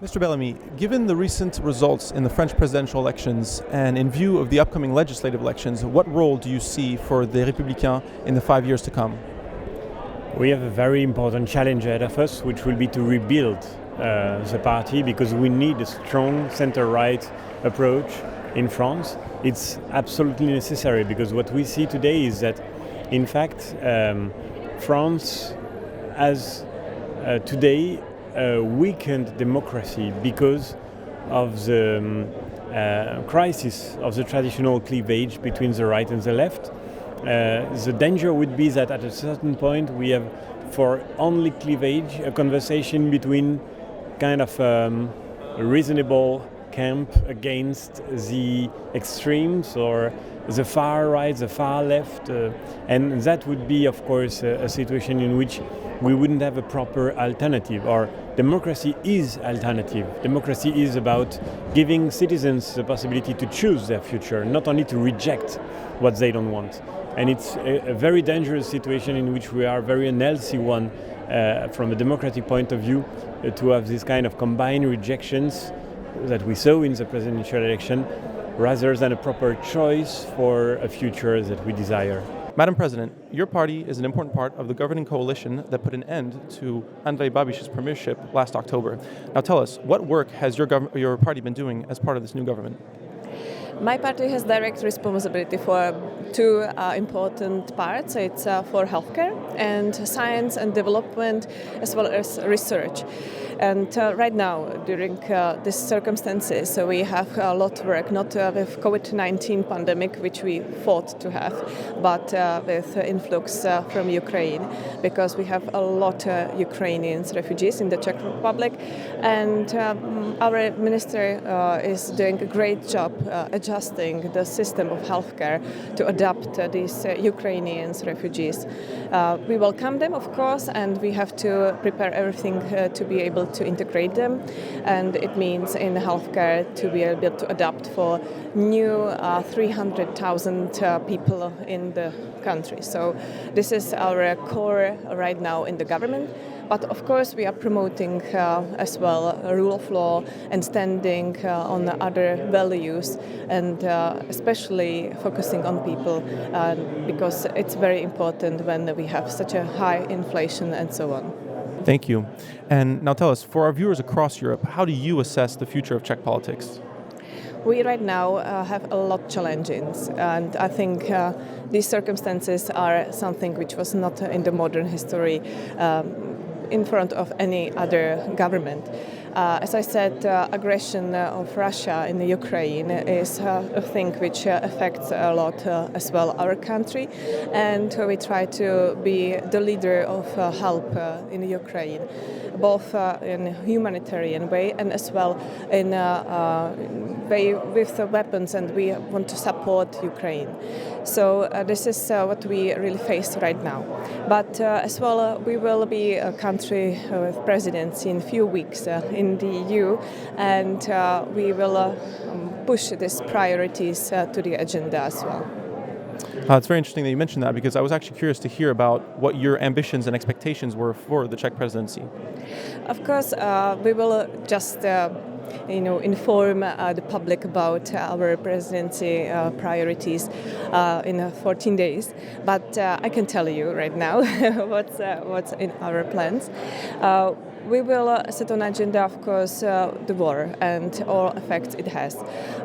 Mr. Bellamy, given the recent results in the French presidential elections and in view of the upcoming legislative elections, what role do you see for the Républicains in the 5 years to come? We have a very important challenge ahead of us, which will be to rebuild the party, because we need a strong center-right approach in France. It's absolutely necessary, because what we see today is that, in fact, France has today a weakened democracy because of the crisis of the traditional cleavage between the right and the left. The danger would be that at a certain point we have, for only cleavage, a conversation between kind of a reasonable camp against the extremes or the far right, the far left, and that would be, of course, a situation in which we wouldn't have a proper alternative. Or democracy is alternative. Democracy is about giving citizens the possibility to choose their future, not only to reject what they don't want. And it's a very dangerous situation in which we are very unhealthy one from a democratic point of view, to have this kind of combined rejections that we saw in the presidential election, rather than a proper choice for a future that we desire. Madam President, your party is an important part of the governing coalition that put an end to Andrej Babiš's premiership last October. Now tell us, what work has your party been doing as part of this new government? My party has direct responsibility for two important parts. It's for healthcare and science and development, as well as research. And right now, during these circumstances, we have a lot of work, not with COVID-19 pandemic, which we thought to have, but with influx from Ukraine, because we have a lot of Ukrainian refugees in the Czech Republic, and our minister is doing a great job adjusting the system of healthcare to adapt these Ukrainian refugees. We welcome them, of course, and we have to prepare everything to be able to integrate them, and it means in healthcare to be able to adapt for new 300,000 people in the country. So this is our core right now in the government. But of course we are promoting as well a rule of law and standing on other values, and especially focusing on people, because it's very important when we have such a high inflation and so on. Thank you. And now tell us, for our viewers across Europe, how do you assess the future of Czech politics? We right now have a lot of challenges, and I think these circumstances are something which was not in the modern history in front of any other government. As I said, aggression of Russia in the Ukraine is a thing which affects a lot as well our country, and we try to be the leader of help in Ukraine, both in a humanitarian way and as well in way with weapons, and we want to support Ukraine. So this is what we really face right now. But as well, we will be a country with presidency in a few weeks in the EU, and we will push these priorities to the agenda as well. It's very interesting that you mentioned that, because I was actually curious to hear about what your ambitions and expectations were for the Czech presidency. Of course, we will just inform the public about our presidency priorities in 14 days. But I can tell you right now what's in our plans. We will set on agenda, of course, the war and all effects it has.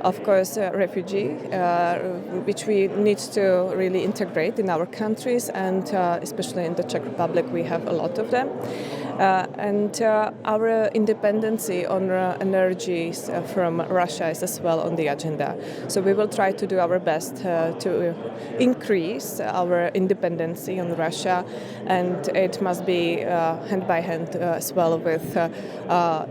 Of course, refugee, which we need to really integrate in our countries, and especially in the Czech Republic, we have a lot of them. And our independency on energies from Russia is as well on the agenda. So we will try to do our best to increase our independency on Russia, and it must be hand by hand as well with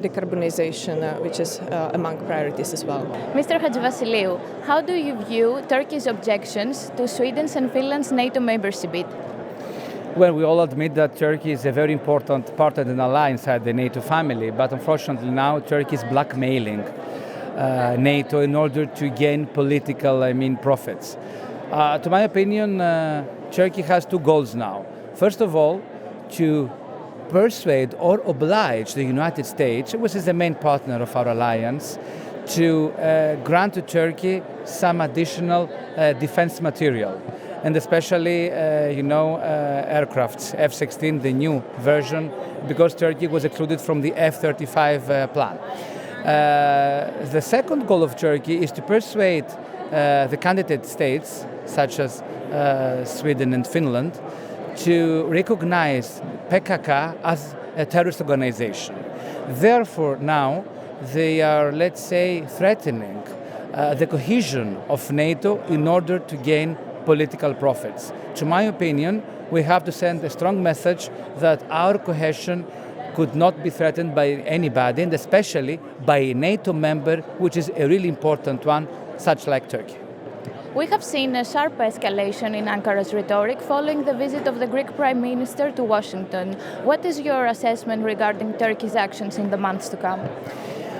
decarbonization, which is among priorities as well. Mr. Chatzivasileiou, how do you view Turkey's objections to Sweden's and Finland's NATO membership bid? Well, we all admit that Turkey is a very important partner and ally inside the NATO family, but unfortunately now Turkey is blackmailing NATO in order to gain political, profits. To my opinion, Turkey has two goals now. First of all, to persuade or oblige the United States, which is the main partner of our alliance, to grant to Turkey some additional defense material, and especially, aircrafts, F-16, the new version, because Turkey was excluded from the F-35 plan. The second goal of Turkey is to persuade the candidate states, such as Sweden and Finland, to recognize PKK as a terrorist organization. Therefore, now they are, let's say, threatening the cohesion of NATO in order to gain political profits. To my opinion, we have to send a strong message that our cohesion could not be threatened by anybody, and especially by a NATO member, which is a really important one, such like Turkey. We have seen a sharp escalation in Ankara's rhetoric following the visit of the Greek Prime Minister to Washington. What is your assessment regarding Turkey's actions in the months to come?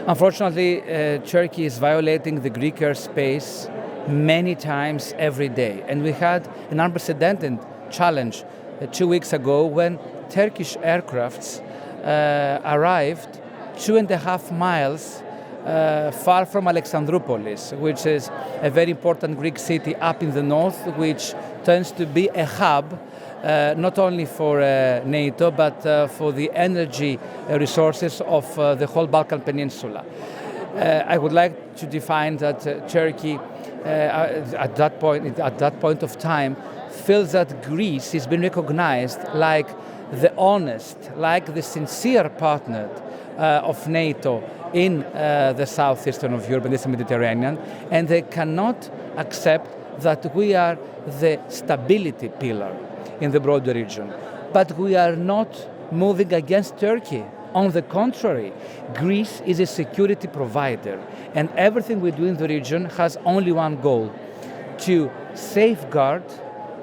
Unfortunately, Turkey is violating the Greek airspace many times every day. And we had an unprecedented challenge 2 weeks ago when Turkish aircrafts arrived 2.5 miles far from Alexandroupolis, which is a very important Greek city up in the north, which tends to be a hub not only for NATO, but for the energy resources of the whole Balkan Peninsula. I would like to define that Turkey, at that point of time, feels that Greece has been recognized like the honest, like the sincere partner of NATO in the southeastern of Europe and the Mediterranean, and they cannot accept that we are the stability pillar in the broader region. But we are not moving against Turkey. On the contrary, Greece is a security provider, and everything we do in the region has only one goal: to safeguard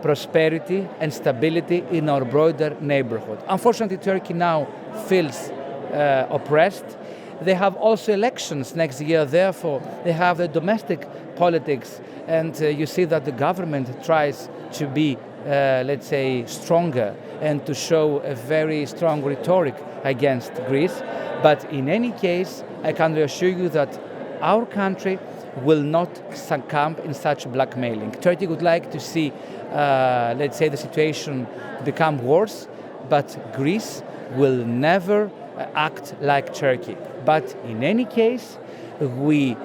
prosperity and stability in our broader neighborhood. Unfortunately, Turkey now feels oppressed. They have also elections next year, therefore they have the domestic politics, and you see that the government tries to be, let's say, stronger and to show a very strong rhetoric against Greece. But in any case, I can reassure you that our country will not succumb in such blackmailing. Turkey would like to see, let's say, the situation become worse, but Greece will never act like Turkey. But in any case, we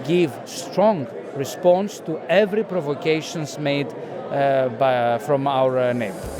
give strong response to every provocations made from our neighbor.